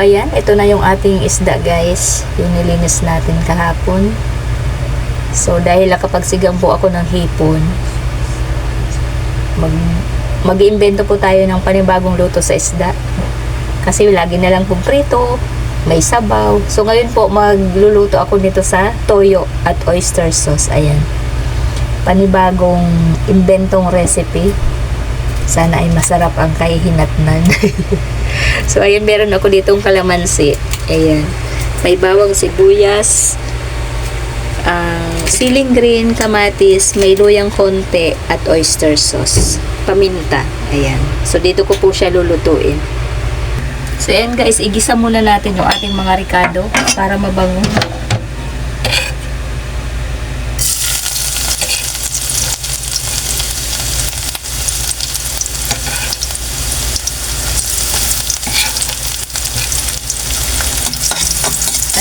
ayan, ito na yung ating isda guys. Yung nilinis natin kahapon. So, dahil nakapagsigang po ako ng hipon, mag-iimbento po tayo ng panibagong luto sa isda. Kasi lagi na lang pong prito, may sabaw. So, ngayon po, magluluto ako nito sa toyo at oyster sauce. Ayan. Panibagong inventong recipe. Sana ay masarap ang kahihinatnan. So, ayan, meron ako ditong kalamansi. Ayan. May bawang sibuyas, siling green, kamatis, may luyang konti, at oyster sauce. Paminta. Ayan. So, dito ko po siya lulutuin. So, ayan guys, igisa muna natin yung ating mga ricado para mabango.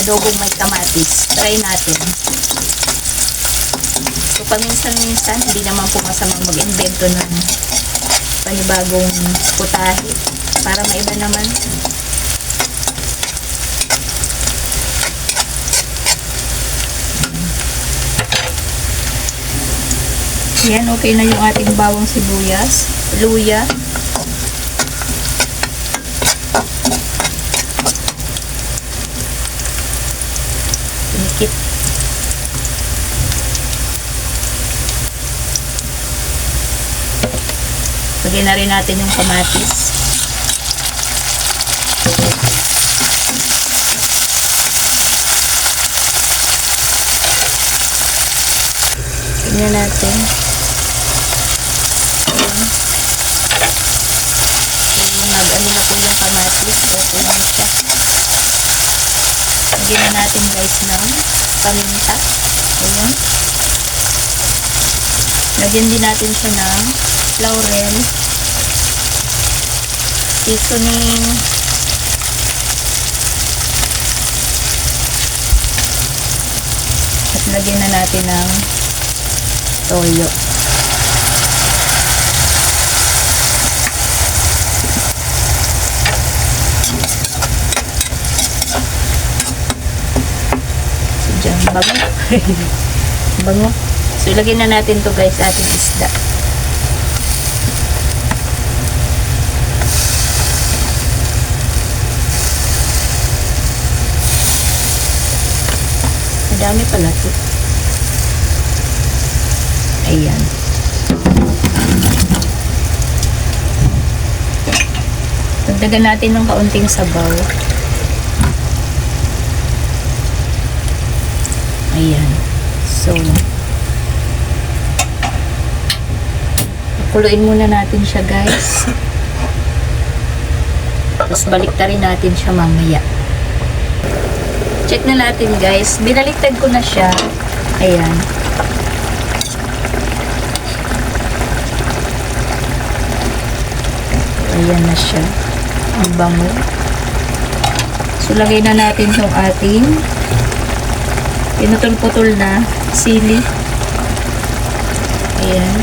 Adobong may kamatis. Try natin. So, paminsan-minsan, hindi naman po masamang mag-invento ng panibagong putahe para maiba naman. Yan, okay na yung ating bawang sibuyas, luya. Pinikit. Lagyan na rin natin yung kamatis. Tingnan natin. Nag-ano na po yung kamatis. Okay na siya. Lagyan na natin guys ng paminta. Ayan. Lagyan din natin siya ng laurel, seasoning, at lagyan na natin ng toyo. So, dyan, bango. Bango. So, ilagay na natin to guys, ating isda. Madami pala to. Ayan. Dagdagan natin ng kaunting sabaw. Ayan. So, kuluin muna natin siya guys. Tapos baliktarin natin siya mamaya. Check na natin guys. Binaliktad ko na siya. Ayan. Ayan na siya. Ang bango. So, lagay na natin yung ating pinutol-putol na sili. Ayan.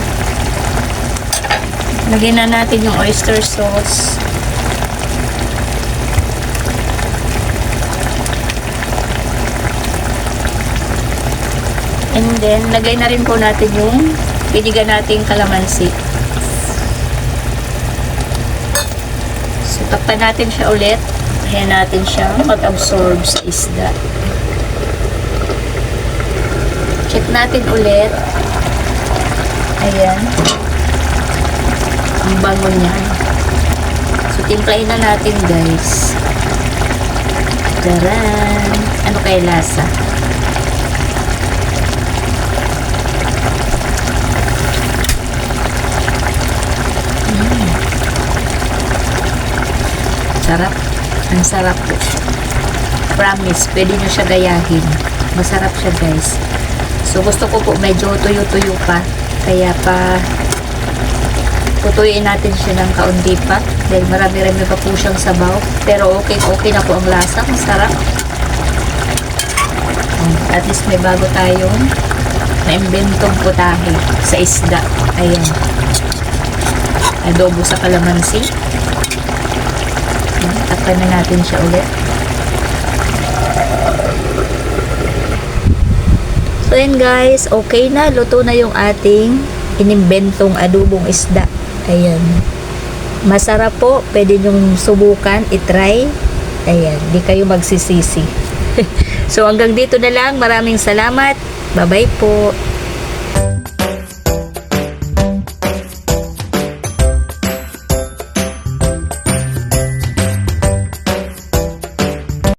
Lagay na natin yung oyster sauce. And then, lagay na rin po natin yung piniga nating kalamansi. So, takpan natin siya ulit. Ayan natin siya mag-absorb sa isda. Check natin ulit. Ayan. Ang bango niya. So, timplahin na natin guys. Taran! Ano kaya lasa? Sarap. Ang sarap po. Promise, pwede nyo siya gayahin. Masarap siya guys. So, gusto ko po medyo tuyo-tuyo pa. Kaya pa putuyuin natin siya ng kaunti pa. Dahil marami-rami pa po siyang sabaw. Pero okay na po ang lasa. Masarap. At least may bago tayong na-inventong putahe sa isda. Ayan. Adobo sa kalamansi. Takpan na natin siya ulit. So yun guys, okay na. Luto na yung ating inimbentong adobong isda. Ayan. Masarap po. Pwede nyong subukan, itry. Ayan, di kayo magsisisi. So hanggang dito na lang. Maraming salamat. Bye-bye po.